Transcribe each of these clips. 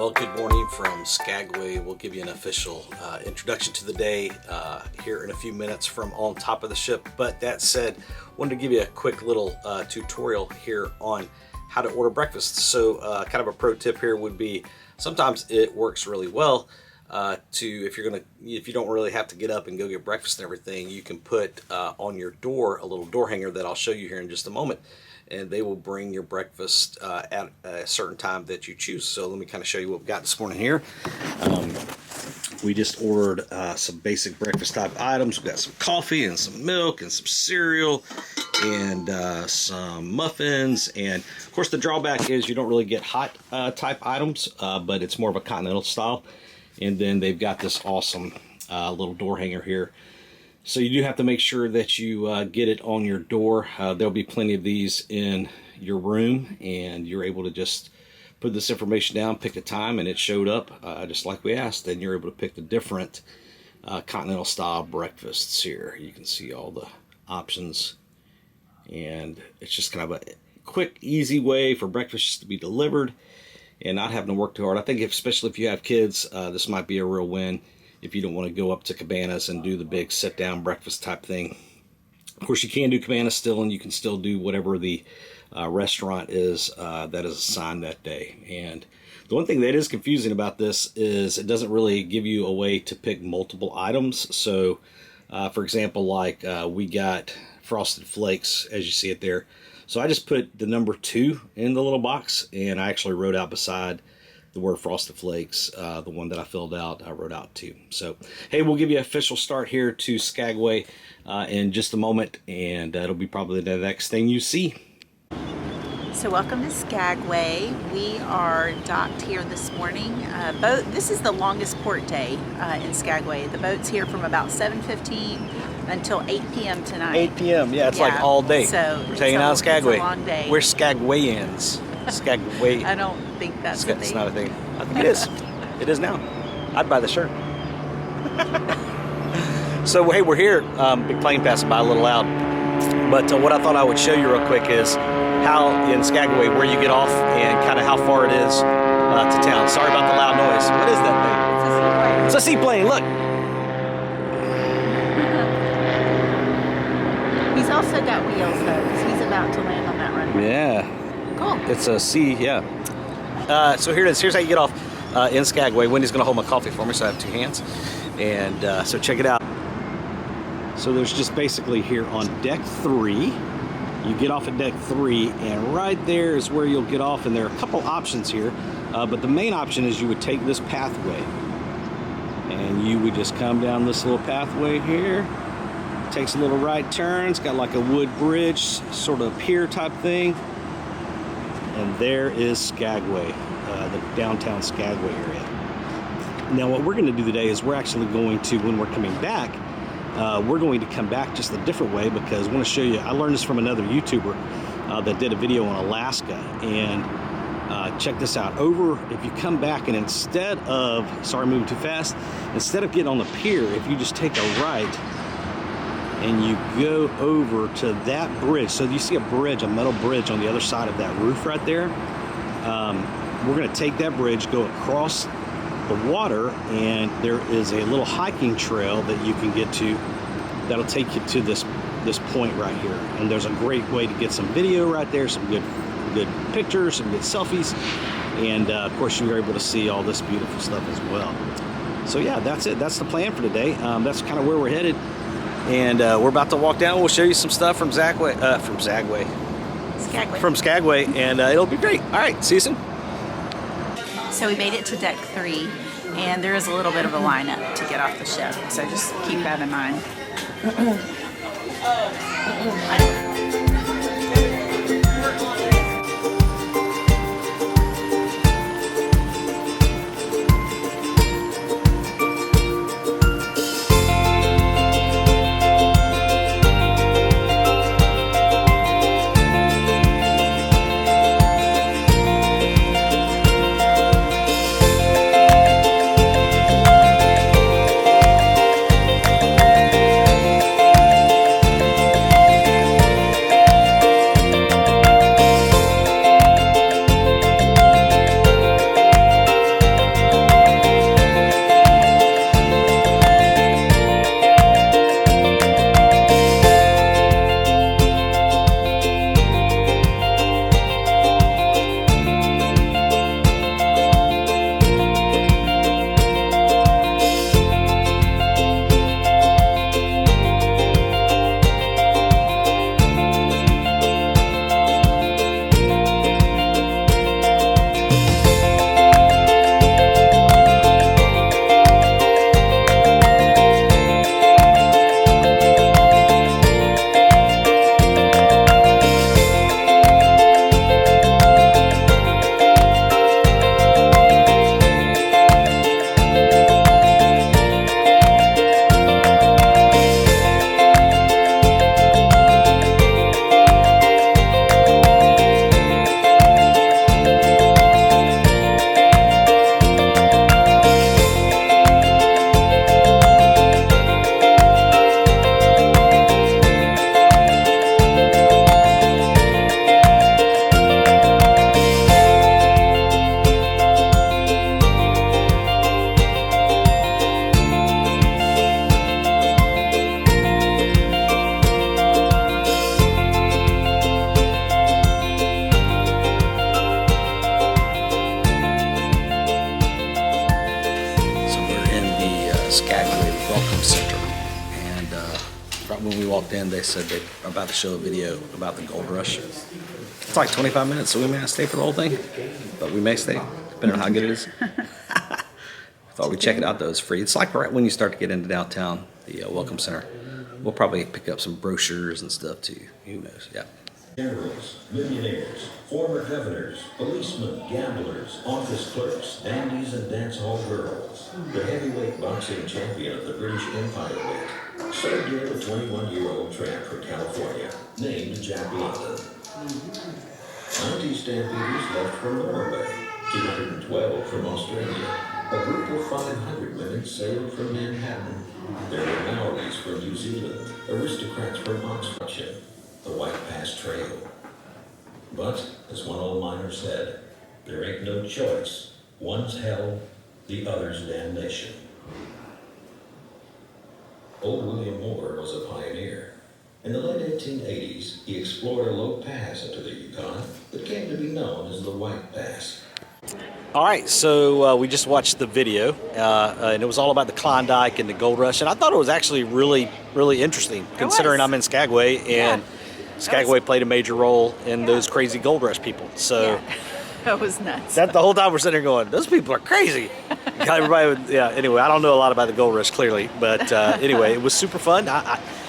Well, good morning from Skagway. We'll give you an official introduction to the day here in a few minutes from on top of the ship. But that said, wanted to give you a quick little tutorial here on how to order breakfast. So kind of a pro tip here would be, sometimes it works really well if you don't really have to get up and go get breakfast and everything, you can put on your door a little door hanger that I'll show you here in just a moment. And they will bring your breakfast at a certain time that you choose. So let me kind of show you what we got this morning here. We just ordered some basic breakfast type items. We've got some coffee and some milk and some cereal and some muffins. And of course the drawback is you don't really get hot type items, but it's more of a continental style. And then they've got this awesome little door hanger here. So you do have to make sure that you get it on your door. There'll be plenty of these in your room, and you're able to just put this information down, pick a time, and it showed up just like we asked. Then you're able to pick the different continental style breakfasts here. You can see all the options, and it's just kind of a quick, easy way for breakfast to be delivered and not having to work too hard. I think especially if you have kids, this might be a real win. If you don't want to go up to Cabanas and do the big sit-down breakfast type thing. Of course, you can do Cabanas still, and you can still do whatever the restaurant is that is assigned that day. And the one thing that is confusing about this is it doesn't really give you a way to pick multiple items. So, for example, like we got Frosted Flakes, as you see it there. So I just put the number 2 in the little box, and I actually wrote out beside the word Frosted Flakes, the one that I filled out, I wrote out 2. So, hey, we'll give you an official start here to Skagway in just a moment, and that'll be probably the next thing you see. So welcome to Skagway. We are docked here this morning. This is the longest port day in Skagway. The boat's here from about 7:15 until 8 p.m. tonight. 8 p.m., yeah, it's like all day. So we're hanging out in Skagway. It's a long day. We're Skagwayans. Skagway. I don't think that's a thing. It's not a thing. I think it is. It is now. I'd buy the shirt. So, hey, we're here. Big plane passing by, a little loud. But what I thought I would show you real quick is how in Skagway, where you get off and kind of how far it is to town. Sorry about the loud noise. What is that thing? It's a seaplane. Look. He's also got wheels, though, because he's about to land on that runway. Yeah. Cool. It's a C, yeah. So here it is. Here's how you get off in Skagway. Wendy's going to hold my coffee for me, so I have 2 hands. And so check it out. So there's just basically here on deck 3. You get off at deck 3, and right there is where you'll get off. And there are a couple options here. But the main option is you would take this pathway. And you would just come down this little pathway here. Takes a little right turn. It's got like a wood bridge, sort of pier type thing. And there is Skagway, the downtown Skagway area. Now what we're going to do today is we're actually going to, when we're coming back, we're going to come back just a different way, because I want to show you, I learned this from another YouTuber that did a video on Alaska. And check this out. If you come back and instead of, sorry, moving too fast, instead of getting on the pier, if you just take a right, and you go over to that bridge. So you see a bridge, a metal bridge on the other side of that roof right there. We're gonna take that bridge, go across the water, and there is a little hiking trail that you can get to that'll take you to this point right here. And there's a great way to get some video right there, some good pictures, some good selfies. And of course you're able to see all this beautiful stuff as well. So yeah, that's it. That's the plan for today. That's kind of where we're headed. And we're about to walk down. We'll show you some stuff from Skagway, and it'll be great. All right, see you soon. So we made it to deck 3, and there is a little bit of a lineup to get off the ship. So just keep that in mind. when we walked in, they said they're about to show a video about the gold rush. It's like 25 minutes, so we may not stay for the whole thing, but we may stay, depending on how good it is. Thought we'd check it out though, it's free. It's like right when you start to get into downtown, the Welcome Center. We'll probably pick up some brochures and stuff too, who knows, yeah. Generals, millionaires, former governors, policemen, gamblers, office clerks, dandies, and dance hall girls. The heavyweight boxing champion of the British Empire weight served here a 21-year-old tramp from California named Jack London. 90 stampeders left from Norway, 212 from Australia. A group of 500 women sailed from Manhattan. There were Maoris from New Zealand, aristocrats from Oxfordshire, the White Pass Trail. But, as one old miner said, there ain't no choice. One's hell, the other's damnation. Old William Moore was a pioneer. In the late 1880s, he explored a low pass into the Yukon that came to be known as the White Pass. All right, so we just watched the video, and it was all about the Klondike and the gold rush, and I thought it was actually really, really interesting, considering I'm in Skagway, and Skagway played a major role in those crazy gold rush people. So that was nuts. That the whole time we're sitting there going, those people are crazy. Everybody would, anyway, I don't know a lot about the gold rush clearly, but anyway, it was super fun.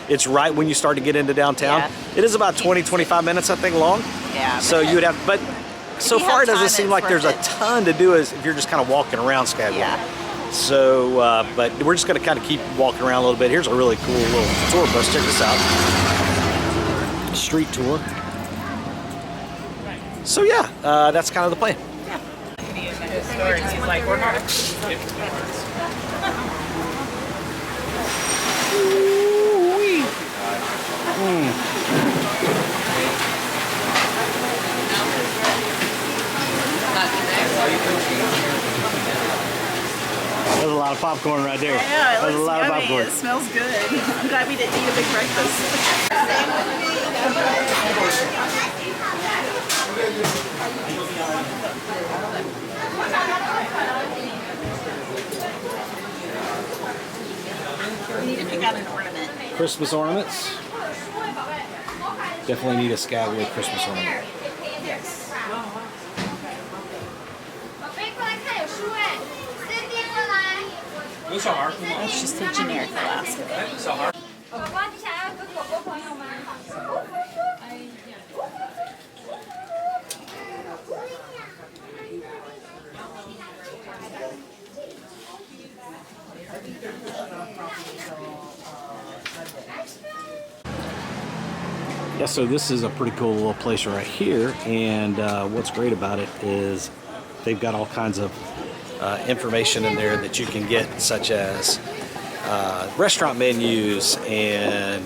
It's right when you start to get into downtown. Yeah. It is about 20, 25 minutes, I think, long. Yeah. So you would have, but so far it doesn't seem like there's a ton to do as if you're just kind of walking around Skagway. Yeah. So, but we're just going to kind of keep walking around a little bit. Here's a really cool little tour bus. Check this out. Street tour. So yeah, that's kind of the plan. He's like, we're not. There's a lot of popcorn right there. I know, it looks yummy. It smells good. I'm glad we didn't eat a big breakfast. We need to pick out an ornament. Christmas ornaments. Definitely need a Skagway Christmas ornament. Yes. That's just a generic Alaska. Yeah, so this is a pretty cool little place right here, and what's great about it is they've got all kinds of information in there that you can get, such as restaurant menus and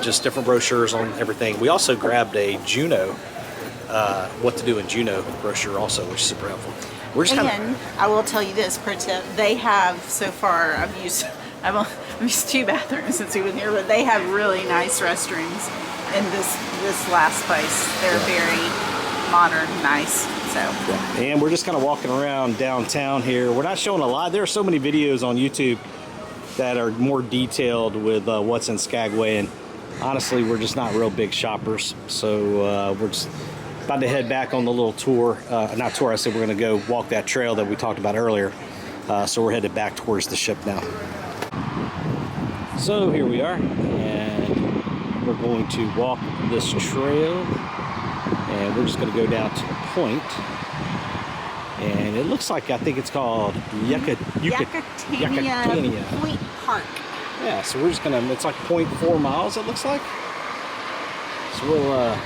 just different brochures on everything. We also grabbed a Juneau, what to do in Juneau brochure also, which is super helpful. We're just I will tell you this, pro tip, they have, so far, I've used 2 bathrooms since we've been here, but they have really nice restrooms in this last place. They're very modern, nice. So. Yeah. And we're just kind of walking around downtown here. We're not showing a lot. There are so many videos on YouTube that are more detailed with what's in Skagway, and honestly, we're just not real big shoppers. So we're just about to head back on the little tour. Not tour, I said we're going to go walk that trail that we talked about earlier. So we're headed back towards the ship now. So here we are, and we're going to walk this trail, and we're just going to go down to the point. And it looks like, I think it's called Yakutania Point Park. Yeah, so we're just gonna, it's like 0.4 miles, it looks like. So we'll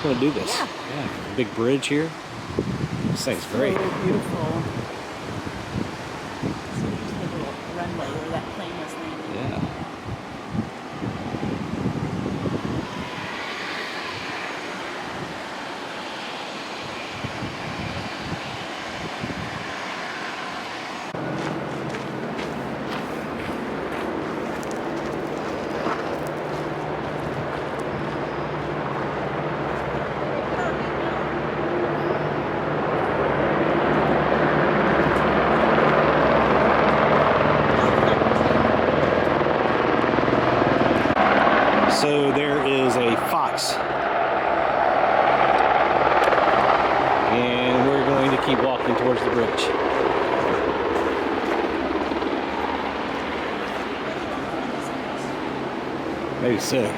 gonna do this. Yeah, big bridge here. This thing's great. So beautiful. So there's the little runway where that plane was landing. Yeah. So there is a fox. And we're going to keep walking towards the bridge. Maybe so.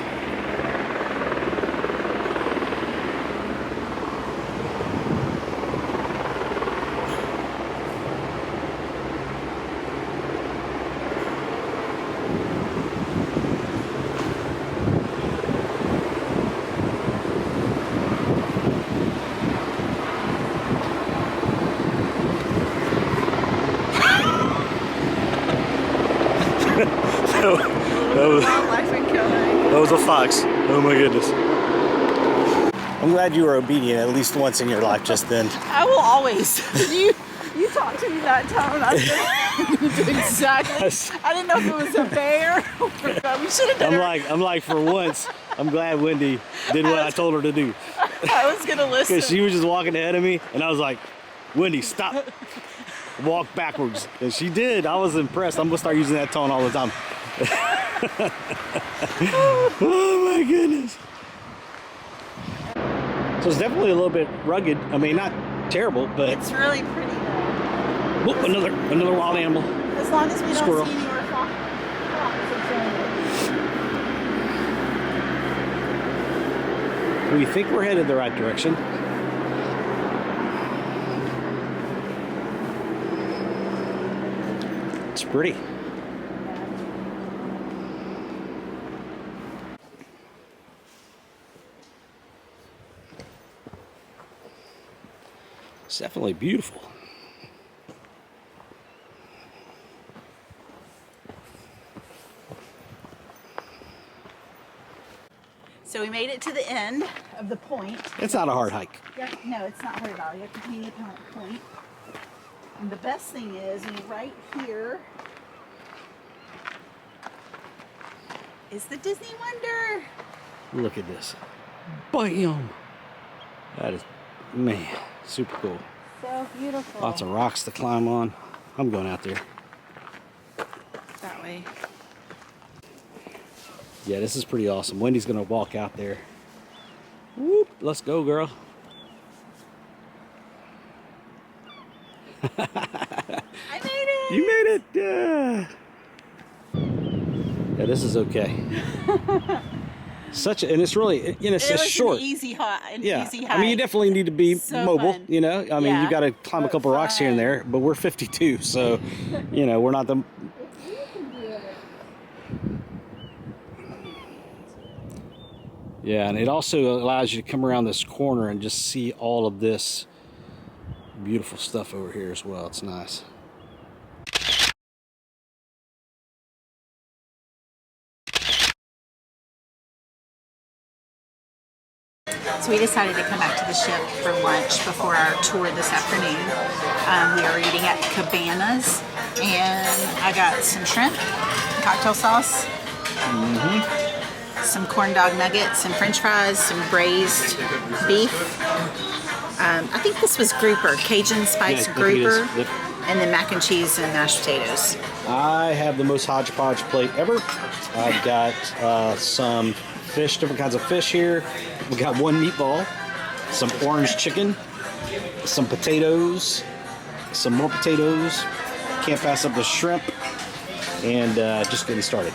That was a fox. Oh my goodness. I'm glad you were obedient at least once in your life just then. I will always. You talked to me that time and I said exactly. I didn't know if it was a bear or we should have done I'm like for once, I'm glad Wendy did what I told her to do. I was gonna listen. Because she was just walking ahead of me and I was like, Wendy, stop. Walk backwards. And she did. I was impressed. I'm gonna start using that tone all the time. Oh my goodness. So it's definitely a little bit rugged. I mean, not terrible, but it's really pretty though. Whoop, another wild animal. As long as we Squirrel. don't see any more foxes. We think we're headed the right direction. It's pretty. It's definitely beautiful. So we made it to the end of the point. It's not a hard hike. No, it's not hard at all. Yakutania Point. And the best thing is, right here is the Disney Wonder. Look at this. Bam! That is, man, super cool. So beautiful. Lots of rocks to climb on. I'm going out there. That way. Yeah, this is pretty awesome. Wendy's gonna walk out there. Whoop, let's go, girl. I made it! You made it! Yeah, yeah, this is okay. And it's really, you know, it's just short. Easy hike. I mean, you definitely need to be mobile, fun. You know. I mean, you got to climb a couple rocks here and there, but we're 52, so, you know, we're not the... Yeah, and it also allows you to come around this corner and just see all of this beautiful stuff over here as well. It's nice. So we decided to come back to the ship for lunch before our tour this afternoon. We are eating at Cabanas, and I got some shrimp, cocktail sauce, some corn dog nuggets, some french fries, some braised beef. I think this was grouper, Cajun spice grouper, Yep. and then mac and cheese and mashed potatoes. I have the most hodgepodge plate ever. I've got some fish, different kinds of fish here. We got one meatball, some orange chicken, some potatoes, some more potatoes. Can't pass up the shrimp, and just getting started.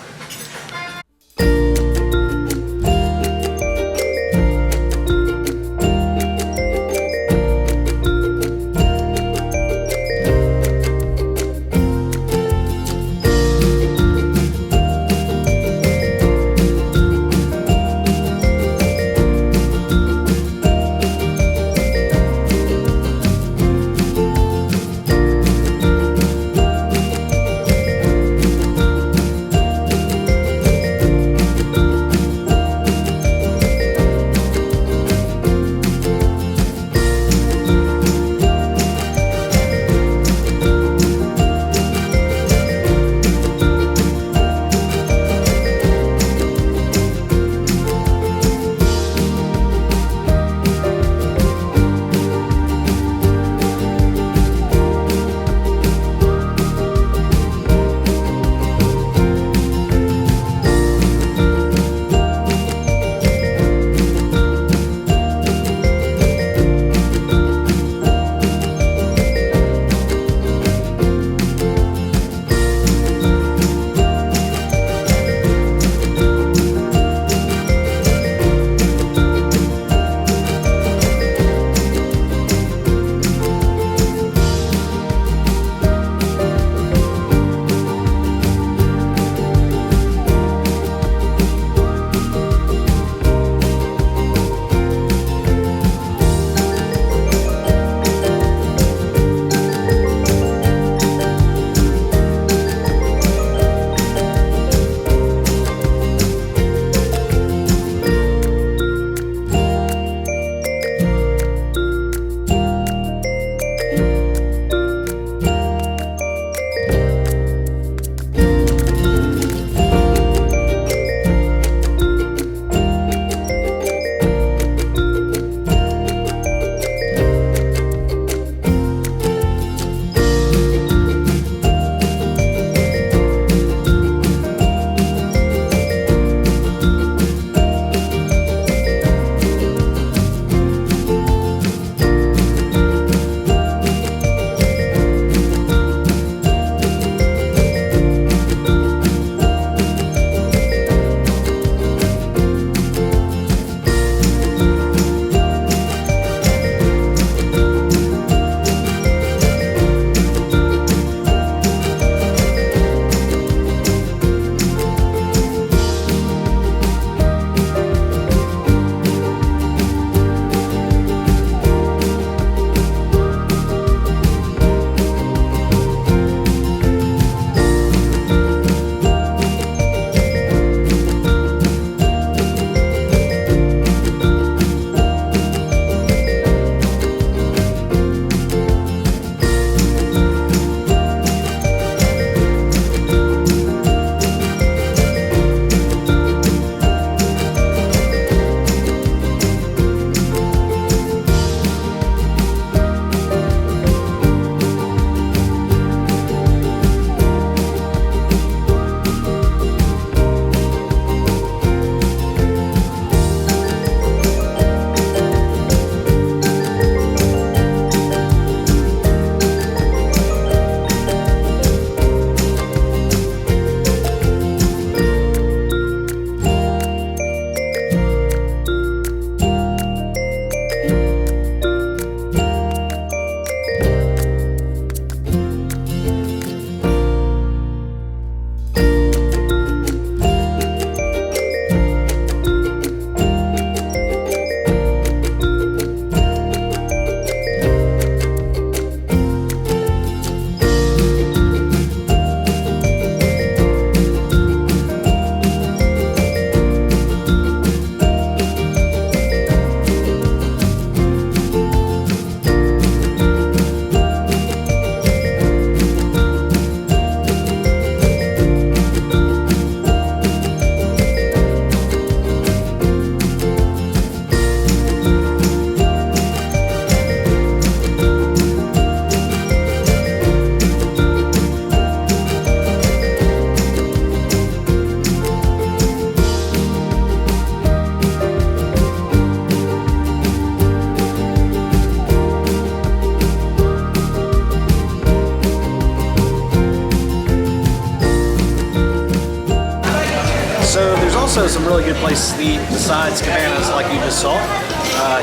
So there's also some really good places to eat besides Cabanas like you just saw.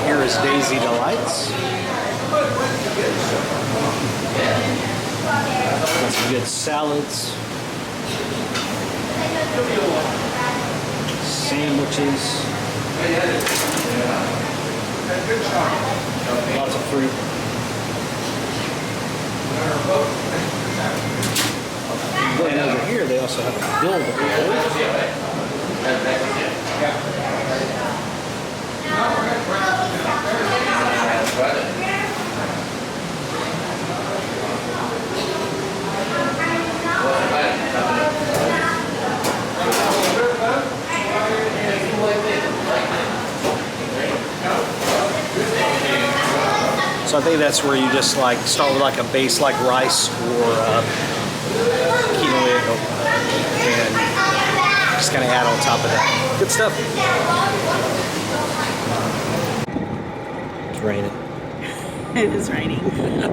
Here is Daisy Delights. Got some good salads. Sandwiches. Lots of fruit. And over here they also have a build-a-bowl. So I think that's where you just like start with like a base like rice or quinoa and just kind of add on top of that. Good stuff. It's raining. It is raining.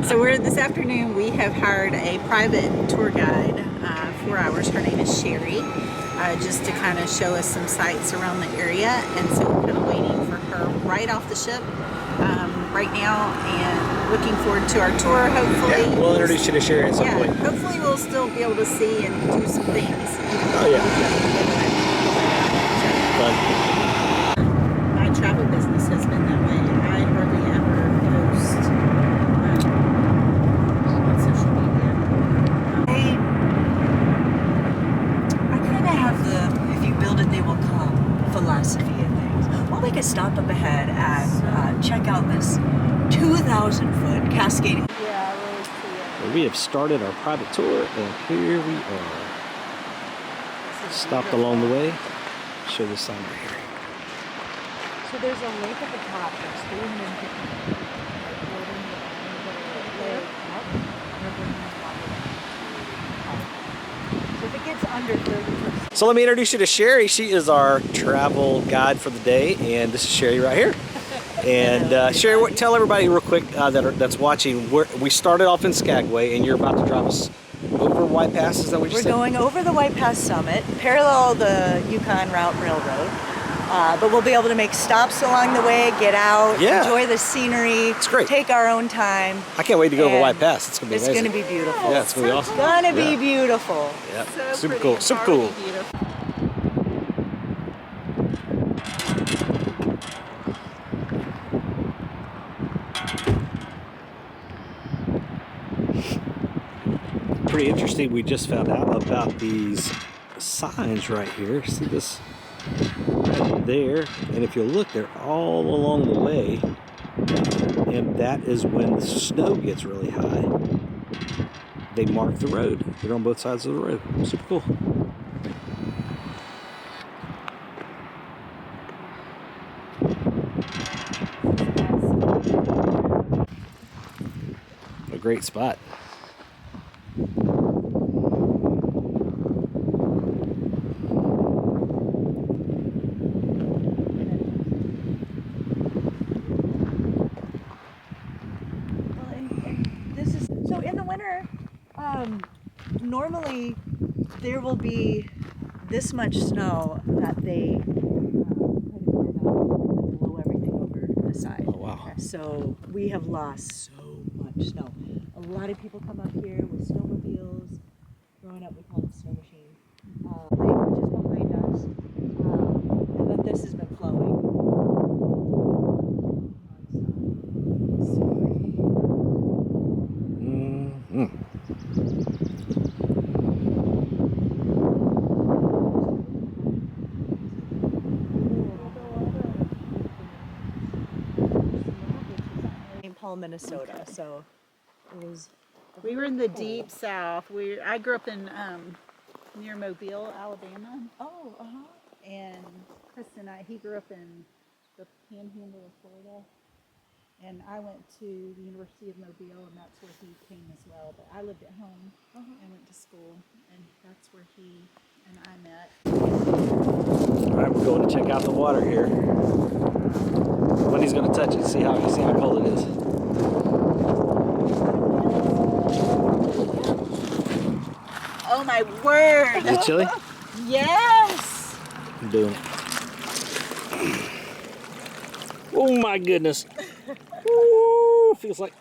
So this afternoon we have hired a private tour guide, 4 hours. Her name is Sherry, just to kind of show us some sights around the area. And so we're kind of waiting for her right off the ship right now and looking forward to our tour, hopefully. Yeah, we'll introduce you to Sherry at some point. Hopefully we'll still be able to see and do some things. Oh yeah. My travel business has been that way. I hardly ever post on social media. I kind of have the if you build it, they will come philosophy of things. We'll make a stop up ahead and check out this 2,000-foot cascading. Yeah, I really see it. We have started our private tour, and here we are. Stopped along the way. Show the sign right here. So there's a lake at the top that's 350 So if it gets under 30%. So let me introduce you to Sherry. She is our travel guide for the day, and this is Sherry right here. And Sherry, tell everybody real quick that's watching. We started off in Skagway, and you're about to drive us over White Pass. Is that what you said? We're going over the White Pass summit, parallel the Yukon Route Railroad. But we'll be able to make stops along the way, get out, enjoy the scenery. It's great. Take our own time. I can't wait to go over White Pass. It's going to be amazing. It's going to be beautiful. Yeah, it's going to be awesome. It's going to be beautiful. Yeah, So super pretty. cool. It's Super already cool. beautiful. Pretty interesting. We just found out about these signs right here. See this right there? And if you look, they're all along the way. And that is when the snow gets really high. They mark the road. They're on both sides of the road. Super cool. A great spot. So in the winter, normally there will be this much snow that they blow everything over the side. Oh, wow. So we have lost so much snow. A lot of people come up here with snowmobiles. Growing up, we called it snow machine. Which is behind us. And then this has been flowing. Minnesota, so it was. We were in the deep south. I grew up in near Mobile, Alabama, Oh, and Chris and he grew up in the Panhandle of Florida, and I went to the University of Mobile, and that's where he came as well. But I lived at home and went to school, and that's where he and I met. All right, we're going to check out the water here. Wendy's going to touch it, see how cold it is. Oh my word! Is it chilly? Yes! doing it. Oh my goodness. Ooh, feels like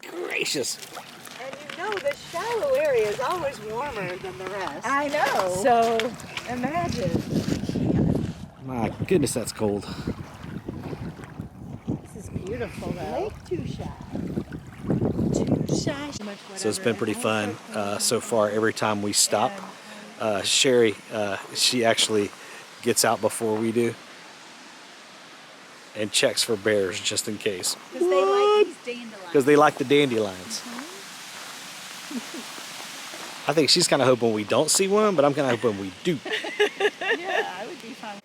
gracious. And you know the shallow area is always warmer than the rest. I know. So imagine. My goodness, that's cold. This is beautiful though. Lake Too Shy. Too Shy. So it's been pretty fun so far. Every time we stop, Sherry, she actually gets out before we do and checks for bears just in case. Because they like these dandelions. Because they like the dandelions. I think she's kind of hoping we don't see one, but I'm kind of hoping we do. Yeah, I would be fine.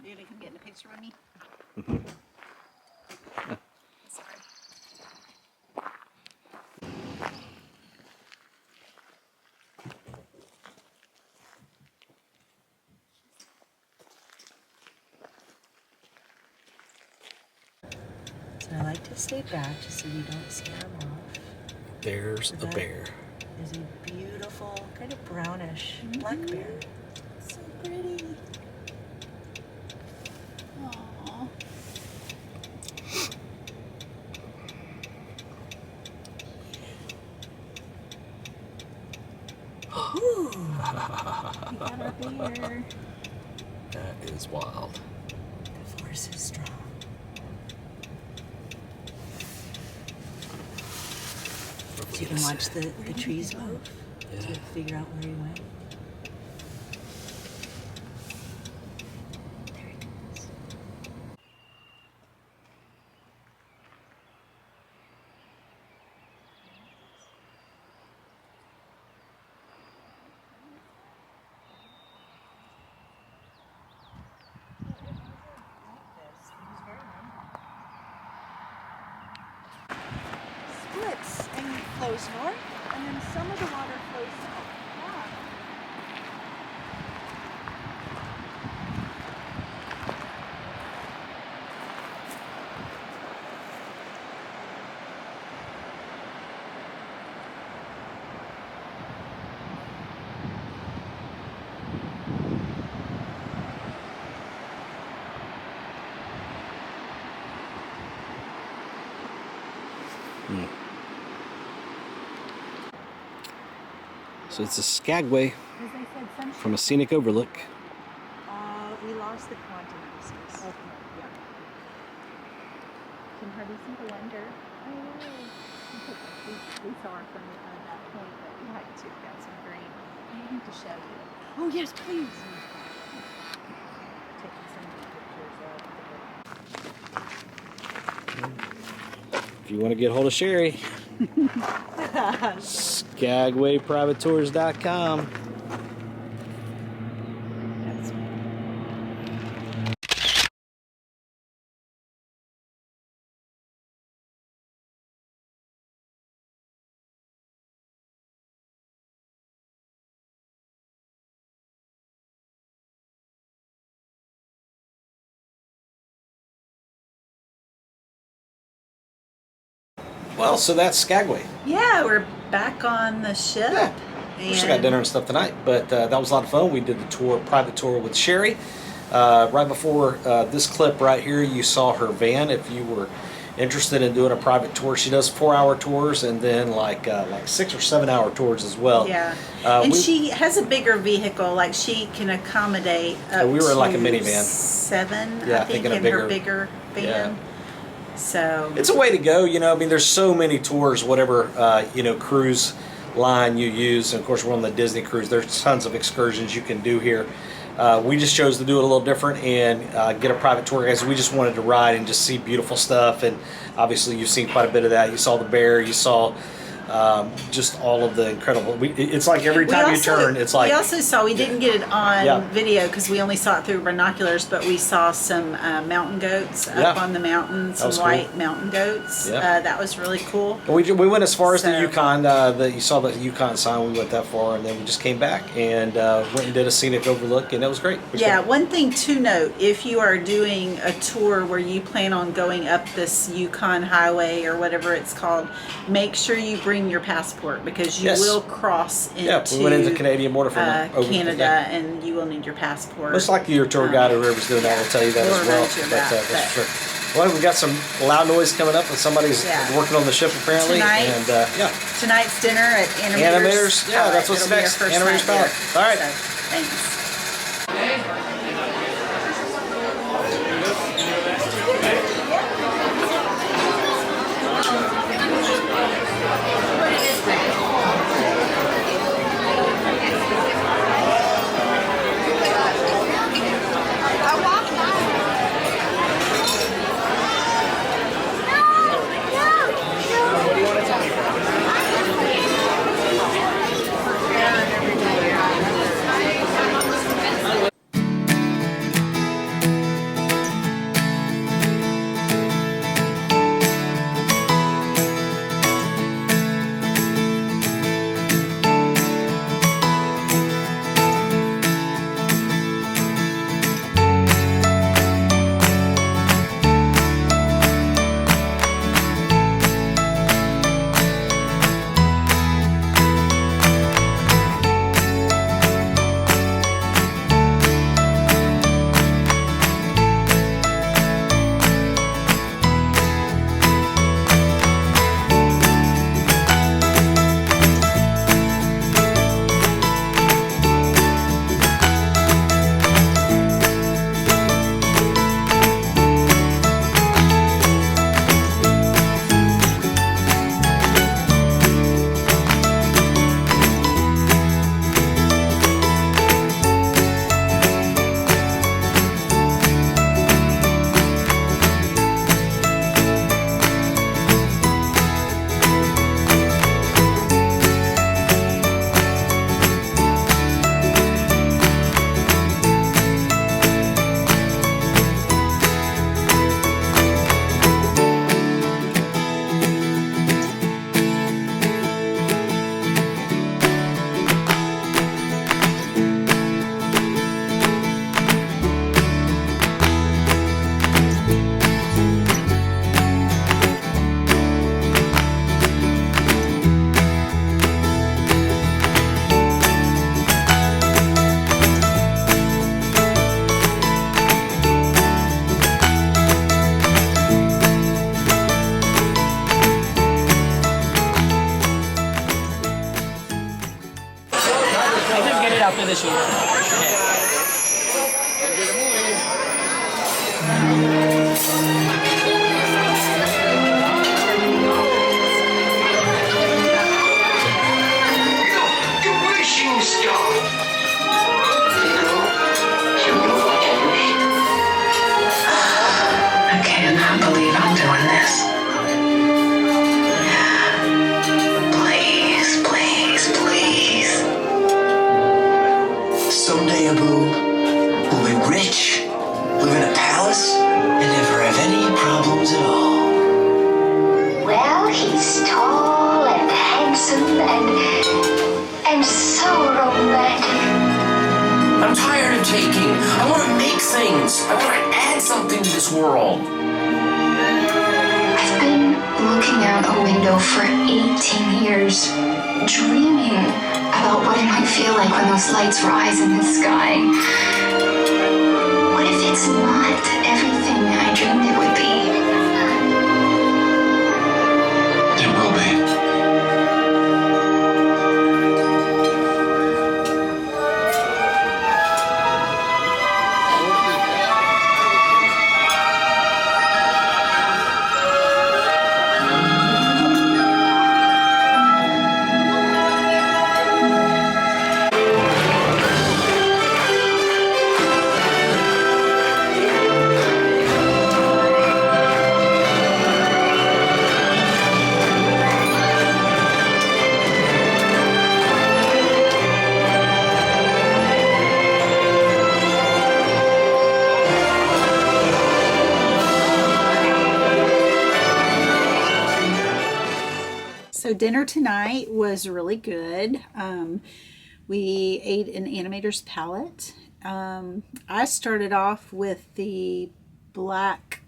You gonna come get in a picture with me? Sorry. So I like to stay back just so you don't scare them off. There's a That bear. is a beautiful, kind of brownish black bear. So pretty. Aww. Ooh, We got our bear. That is wild. the force is strong. So you can watch the trees move to figure out where he went. There he goes. Splits and flows north, and then some of the water flows south. Wow. So it's a Skagway As I said, some from a scenic overlook. we lost the quantum pieces. Okay, yeah. Can hardly see the wonder. I know. We saw her from that point, but we had to got some green. I need to show you. Oh yes, please. Taking some pictures of If you want to get hold of Sherry, SkagwayPrivateTours.com. That's Well, so that's Skagway. Yeah, we're back on the ship. Yeah. We still got dinner and stuff tonight, but that was a lot of fun. We did the tour, private tour with Sherry. Right before this clip right here, you saw her van. If you were interested in doing a private tour, she does 4-hour tours and then like 6 or 7 hour tours as well. Yeah, and we- she has a bigger vehicle. Like she can accommodate up we were in like a to minivan. 7. Yeah, I think in a in bigger- her bigger van. yeah. So It's a way to go, you know. I mean, there's so many tours, whatever cruise line you use. And of course, we're on the Disney cruise. There's tons of excursions you can do here. We just chose to do it a little different and get a private tour, guys. We just wanted to ride and just see beautiful stuff. And obviously, you've seen quite a bit of that. You saw the bear. You saw just all of the incredible. It's like every time you turn, it's like. We also saw, we didn't get it on Yeah. video because we only saw it through binoculars, but we saw some mountain goats up Yeah. on the mountain, some was cool. white mountain goats. Yeah. That was really cool. We went as far as the So- Yukon. You saw the Yukon sign. We went that far, and then we just came back and went and did a scenic overlook, and it was great. It was Yeah, great. one thing to note, if you are doing a tour where you plan on going up this Yukon Highway or whatever it's called, make sure you bring your passport because you Yes. will cross into Yeah, we went into the Canadian border from over Canada, and you will need your passport. Most likely your tour guide or whoever's doing that will tell you that We'll as well. remind you of that, That's but- for sure. Well, we got some loud noise coming up, and somebody's Yeah. working on the ship apparently. Tonight. And yeah, Tonight's dinner at Animator's Animators, yeah, Palate. that's what's It'll be our next, first Animator's night Palate. there. All right. So, thanks. after the shoot. The wishing star. You know what I wish? I cannot believe I'm doing this. Please, please, please. Someday, Abu, we'll be rich, live in a palace, and never have any problems at all. Well, he's tall and handsome and so romantic. I'm tired of taking. I want to make things. I want to add something to this world. I've been looking out a window for 18 years, dreaming about what it might feel like when those lights rise in the sky. What if it's not everything I dreamed it would be? It will be. So dinner tonight was really good. We ate an Animator's Palate. I started off with the black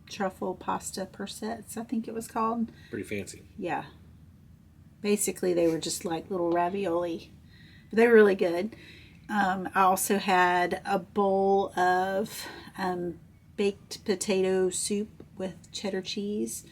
truffle pasta persets, I think it was called. Pretty fancy. Yeah. Basically, they were just like little ravioli. They were really good. I also had a bowl of baked potato soup with cheddar cheese.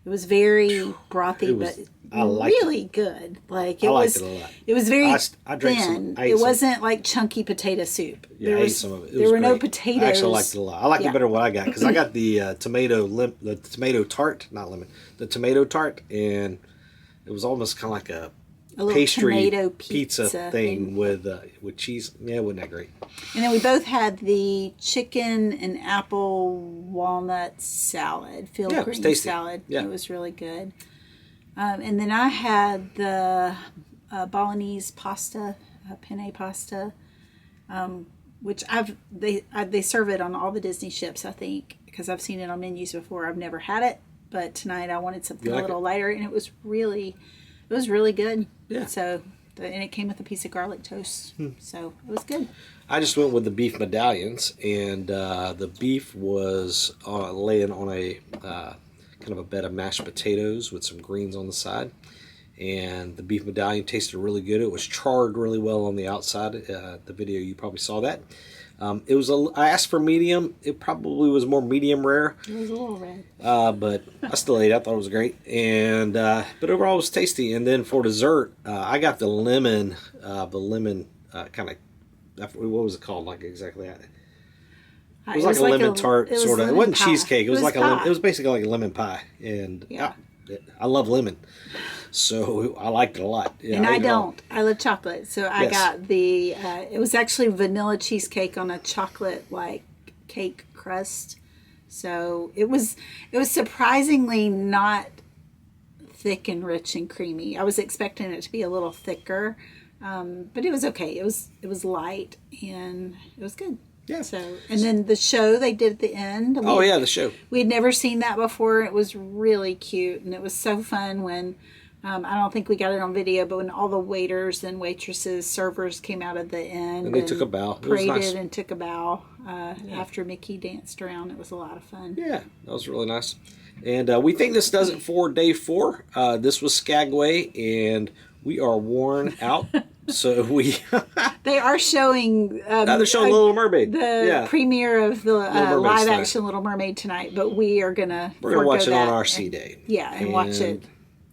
It was very brothy, but really good. Like it liked was, it a lot. It was very I drank thin. some. I ate It some. wasn't like chunky potato soup. Yeah, I ate some of it. There were no potatoes. I actually liked it a lot. I liked Yeah. it better than what I got because I got the tomato tart, not lemon, the tomato tart, and it was almost kind of like a little pastry tomato pizza thing with cheese. Yeah, wasn't that great? And then we both had the chicken and apple walnut salad, field Yeah, it was green tasty. salad. Yeah. It was really good. And then I had the Bolognese pasta, penne pasta, which they serve it on all the Disney ships, I think, because I've seen it on menus before. I've never had it, but tonight I wanted something a little lighter, and it was really good. Yeah. So, and it came with a piece of garlic toast, so it was good. I just went with the beef medallions, and the beef was laying on a kind of a bed of mashed potatoes with some greens on the side. And the beef medallion tasted really good. It was charred really well on the outside. The video, you probably saw that. It was I asked for medium. It probably was more medium rare. It was a little red. But I still ate it. I thought it was great. And but overall it was tasty. And then for dessert, I got the lemon kind of, what was it called? Like exactly. It was like a lemon tart sort of. It wasn't cheesecake. It was like it was basically like a lemon pie. And I love lemon. So I liked it a lot. Yeah, and I don't. I love chocolate. So I got the, it was actually vanilla cheesecake on a chocolate like cake crust. So it was surprisingly not thick and rich and creamy. I was expecting it to be a little thicker, but it was okay. It was light and it was good. Yeah. So, and then the show they did at the end. The show. We had never seen that before. It was really cute, and it was so fun when, I don't think we got it on video, but when all the waiters and waitresses, servers came out at the end. And they took a bow. It was Paraded nice. and took a bow after Mickey danced around. It was a lot of fun. Yeah, that was really nice. And we think this does it for day 4. This was Skagway, and we are worn out. So we they are showing they're showing Little Mermaid, the premiere of the live tonight. action Little Mermaid tonight, but we're gonna watch it on our and, C day. Yeah, and watch it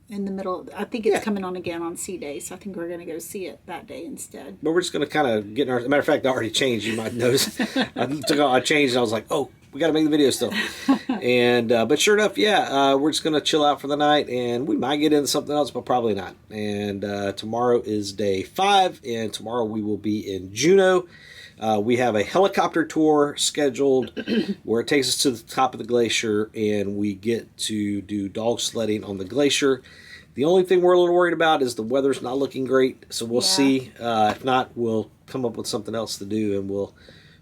in the middle. I think it's coming on again on C day, so I think we're gonna go see it that day instead. But we're just gonna kind of get in our. Matter of fact, I already changed. You might notice I changed. And I was like, oh, we got to make the video still. And but sure enough, we're just gonna chill out for the night, and we might get into something else, but probably not. And tomorrow is day 5, and tomorrow we will be in Juneau. We have a helicopter tour scheduled where it takes us to the top of the glacier, and we get to do dog sledding on the glacier. The only thing we're a little worried about is the weather's not looking great, so we'll see. If not, we'll come up with something else to do, and we'll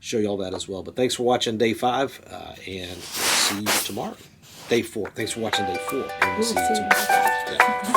show you all that as well. But thanks for watching day 5, and we'll see you tomorrow. Day 4. Thanks for watching day 4, and we'll see you tomorrow. Yeah.